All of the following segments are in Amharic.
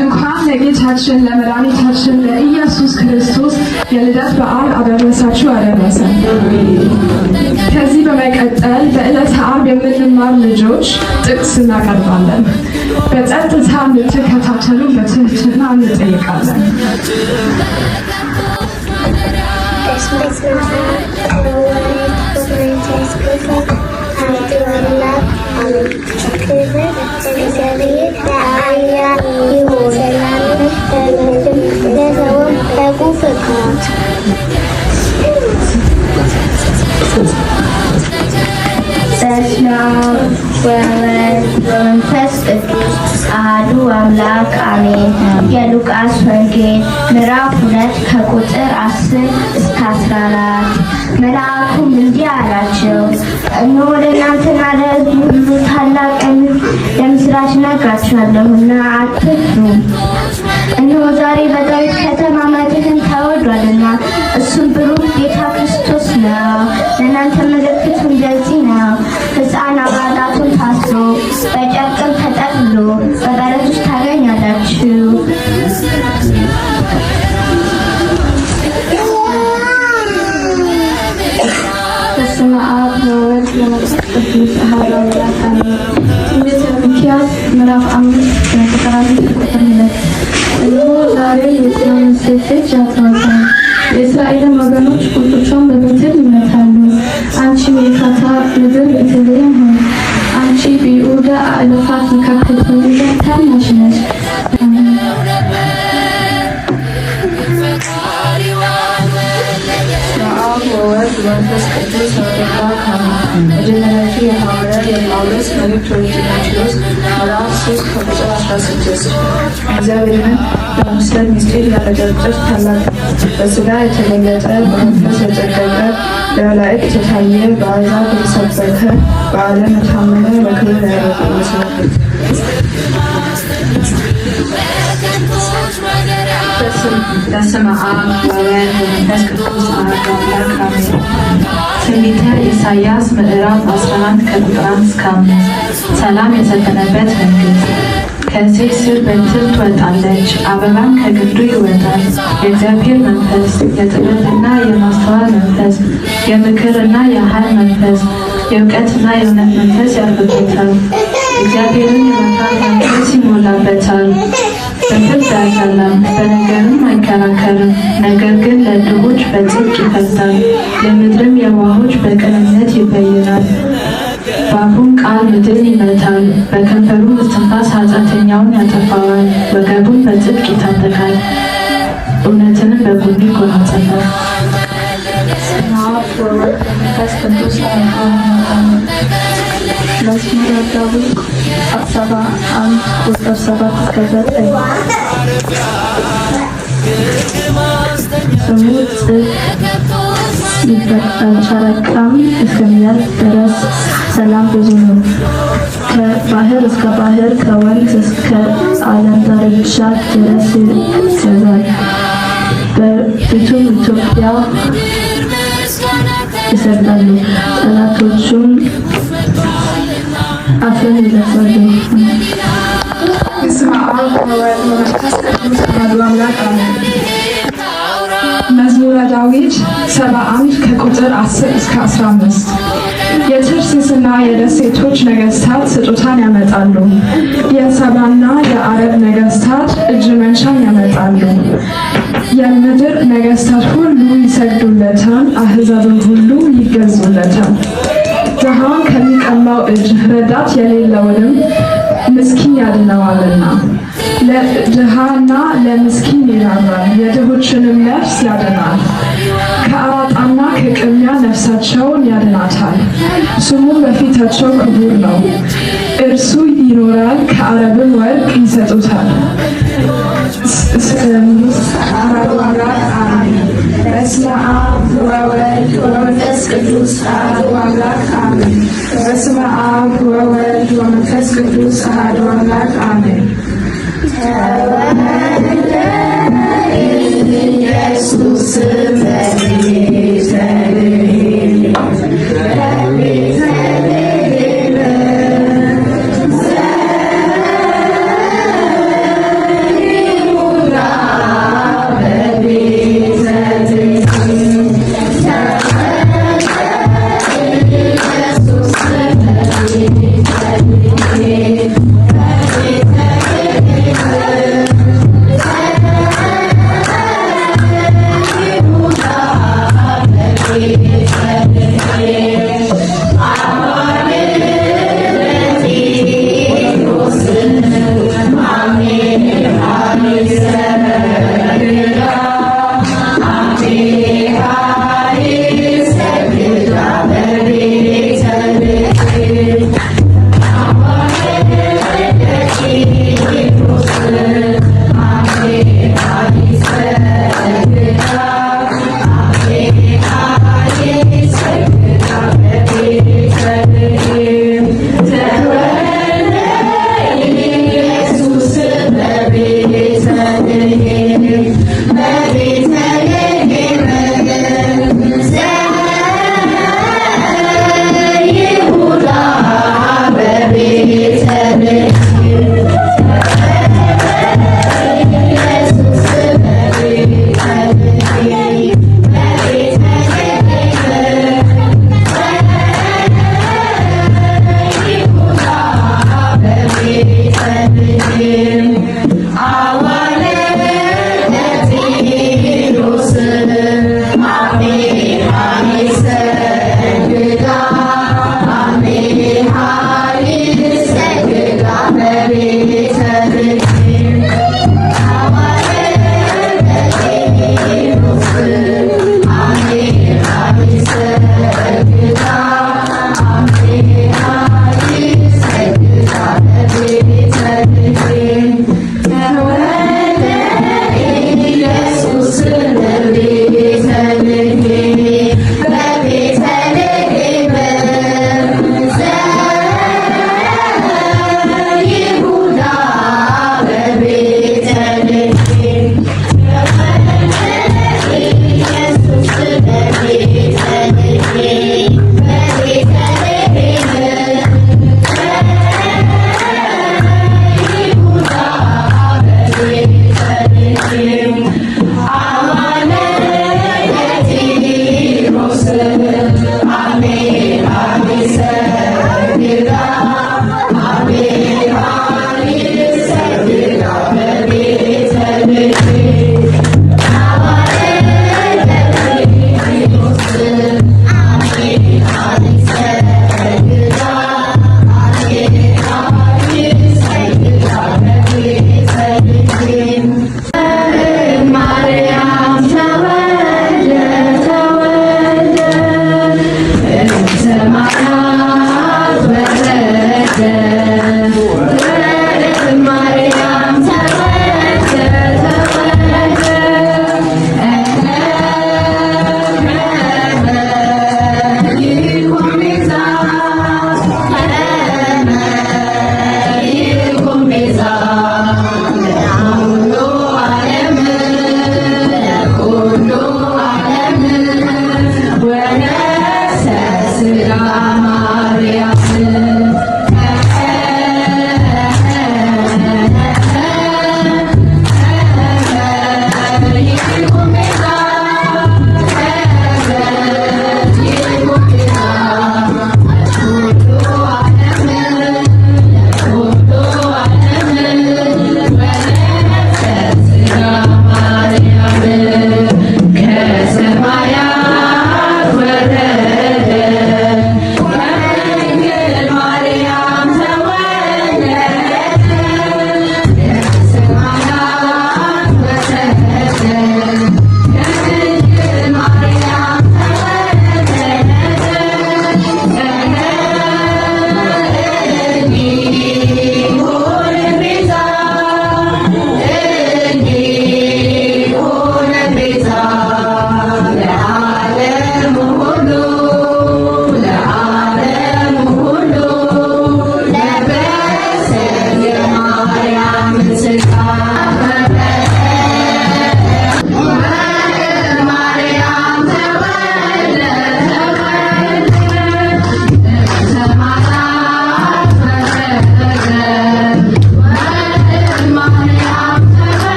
እንኳን ለጌታችን ለመድኃኒታችን ለኢየሱስ ክርስቶስ የልደት በዓል አደረሳችሁ አደረሰን። ከዚህ በመቀጠል በዕለተ ዓርብ የምንማር ልጆች ጥቅስ እናቀርባለን። በጸጥታ እንድትከታተሉ በትህትና እንጠይቃለን። በስመ አብ ወወልድ ወመንፈስ ቅዱስ አሐዱ አምላክ አሜን። የሉቃስ ወንጌል ምዕራፍ 2 ከቁጥር 10 እስከ 14። መልአኩም እንዲህ አላቸው፣ እነሆ ወደ እናንተና ለሕዝቡ ሁሉ ታላቅ የምስራች እነግራችኋለሁና አትፍሩ። እነሆ ዛሬ በዳዊት ከተማ መድኃኒት ተወልዷልና እሱም ብሩክ ጌታ ክርስቶስ ነው። ለእናንተ ምልክቱ እንደዚህ ነው፣ ሕፃን አባላቱን ታስሮ በጨርቅም ተጠቅልሎ በበረት ውስጥ ታገኛላችሁ። በስመ አብ ወወልድ ወመንፈስ ቅዱስ አሐዱ አምላክ አሜን። ትንቢተ ሚክያስ ምዕራፍ 5 ከቁጥር 1 እስከ 2። እነሆ ዛሬ የጽዮንን ሴት ልጅ ያጥባታል፣ የእስራኤልን ወገኖች ቁልቁቿን በበትር ይመታሉ። አንቺም የኤፍራታ ምድር ቤተልሔም ሆይ፣ አንቺ በይሁዳ አእላፋት መካከል ተወልደሽ ታናሽ ነሽ። ወወልድ ወመንፈስ ቅዱስ አምላክ አሜን። መጀመሪያቱ የሐዋርያ የጳውሎስ መልእክት ወደ ጢሞቴዎስ ምዕራፍ 3 ከቁጥር 16። እግዚአብሔርን በመምሰል ምስጢር ያረጋገጥሽ ታላቅ በሥጋ የተገለጠ በመንፈስ የጸደቀ ለመላእክት የታየ በአሕዛብ የተሰበከ በዓለም የታመነ በክብር ያረገ መስዋዕት። በስመ አብ ወወልድ ወመንፈስ ቅዱስ አሐዱ አምላክ አሜን። ትንቢተ ኢሳይያስ ምዕራፍ 11 ከቁጥር 1 እስከ 5። ሰላም የሰፈነበት መንግሥት። ከእሴይ ሥር በትር ትወጣለች፣ አበባም ከግንዱ ይወጣል። የእግዚአብሔር መንፈስ፣ የጥበብና የማስተዋል መንፈስ፣ የምክርና የኃይል መንፈስ፣ የእውቀትና የእውነት መንፈስ ያርፍበታል። እግዚአብሔርን የመፍራት መንፈስ ይሞላበታል። በፍርድ አይጣላም፣ በነገርም አይከራከርም። ነገር ግን ለድሆች በጽድቅ ይፈርዳል፣ ለምድርም የዋሆች በቅንነት ይበይናል። በአፉም ቃል ምድርን ይመታል፣ በከንፈሩ እስትንፋስ ኃጢአተኛውን ያጠፋዋል። ወገቡን በጽድቅ ይታጠቃል፣ እውነትንም በጎኑ ይጎናጸፋል። መንፈስ ቅዱስ መዝሙረ ዳዊት 71 ቁጥር 7 እስከ 9። ስሙ ጽድቅ ይበቃል፣ ጨረቃም እስከሚያልፍ ድረስ ሰላም ብዙ ነው። ከባህር እስከ ባህር ከወንዝ እስከ ዓለም ዳርቻ ድረስ ይገዛል። በፊቱም ኢትዮጵያ ይሰግዳሉ፣ ጠላቶቹም አፍን ይለብሳሉ። በስመ አብ ወወልድ ወመንፈስ ቅዱስ አሐዱ አምላክ አሜን። መዝሙረ ዳዊት 71 ከቁጥር 10 እስከ 15። የተርሴስና የደሴቶች ነገስታት ስጦታን ያመጣሉ፣ የሰባና የአረብ ነገስታት እጅ መንሻን ያመጣሉ። የምድር ነገስታት ሁሉ ይሰግዱለታል፣ አሕዛብም ሁሉ ይገዙለታል። ድሃን ከሚቀማው እጅ ረዳት የሌለውንም ምስኪን ያድነዋልና። ለድሃና ለምስኪን ይራራል፣ የድሆችንም ነፍስ ያድናል። ከአራጣና ከቅሚያ ነፍሳቸውን ያድናታል። ስሙም በፊታቸው ክቡር ነው። እርሱ ይኖራል፣ ከአረብም ወርቅ ይሰጡታል። በስመ አብ ወወልድ ወመንፈስ ቅዱስ አሐዱ አምላክ አሜን። በስመ አብ ወወልድ ወመንፈስ ቅዱስ አሐዱ አምላክ አሜን። ኢየሱስ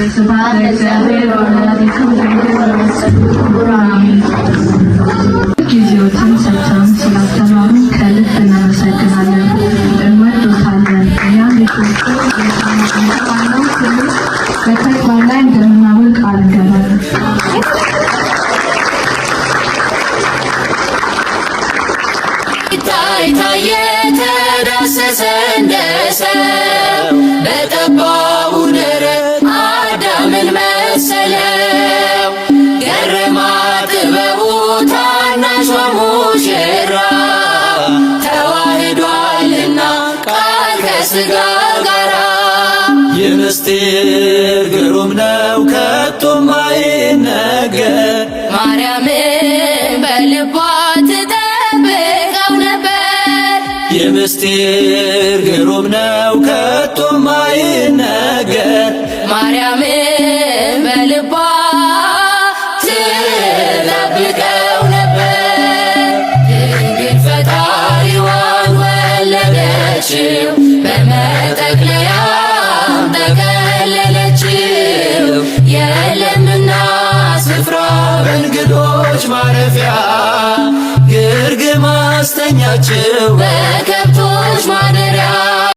ስብሐት ለእግዚአብሔር ወለወላዲቱ ድንግል ወለመስቀሉ ክቡር አሜን። ጊዜዎትን ሰጥተውን ስላስተማሩ ከልብ እናመሰግናለን። እንወዶታለን። እኛም ልጆቹ ባለው ትምህርት በተግባር ላይ እንደምናውል ቃል እንገባለን። ታየ ተዳሰሰ እንደ ሰው በጠባቡ ደረት አዳምን መሰለው። ገረማ ጥበቡ ታናሿ ሙሽራ ተዋህዷልና ቃል ከሥጋ ጋራ። የምስጢር ግሩም ነው ከቶም አይነገር ማርያምን በልቧ ትጠብቀው ነበር። የምስጢር ግሩም ነው ከቶም አይነገር ማርያምን በልቧ ትጠብቀው ነበር። ድንግል ፈጣሪዋን ወለደችው በመጠቅለያም ጠቀለለችው። የለምና ስፍራ በእንግዶች ማረፊያ ግርግም አስተኛችው በከብቶች ማደሪያ